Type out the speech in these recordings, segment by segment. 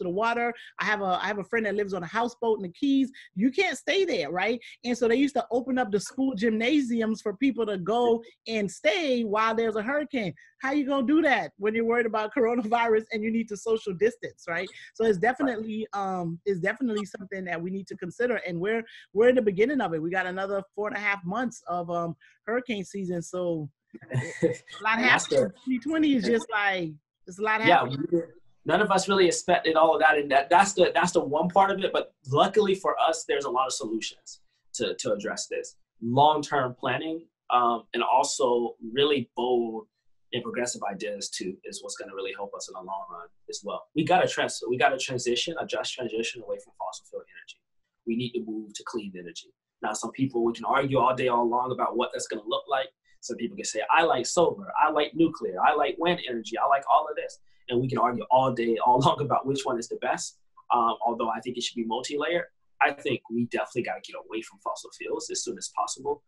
to the water. I have a friend that lives on a houseboat in the Keys. You can't stay there, right? And so they used to open up the school gymnasiums for people to go and stay while there's a hurricane. How you gonna do that when you're worried about coronavirus and you need to social distance, right? So it's definitely something that we need to consider, and we're in the beginning of it. We got another 4.5 months of hurricane season, so a lot happening. 2020 is just like there's a lot happening. None of us really expected all of that, and that's the one part of it. But luckily for us, there's a lot of solutions to address this. Long-term planning, and also really bold and progressive ideas too, is what's going to really help us in the long run as well. We got to transition away from fossil fuel energy. We need to move to clean energy. Now, some people, we can argue all day, all long about what that's going to look like. Some people can say, I like solar, I like nuclear, I like wind energy, I like all of this. And we can argue all day, all long about which one is the best. Although I think it should be multi-layered. I think we definitely got to get away from fossil fuels as soon as possible.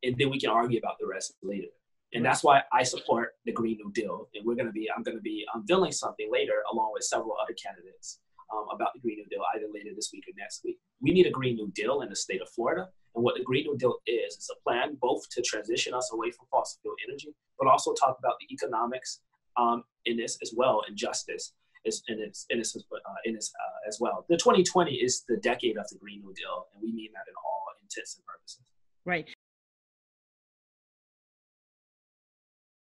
And then we can argue about the rest later. And that's why I support the Green New Deal. And I'm going to be unveiling something later along with several other candidates about the Green New Deal, either later this week or next week. We need a Green New Deal in the state of Florida. And what the Green New Deal is a plan both to transition us away from fossil fuel energy, but also talk about the economics in this as well, and justice as well. The 2020 is the decade of the Green New Deal, and we mean that in all intents and purposes. Right.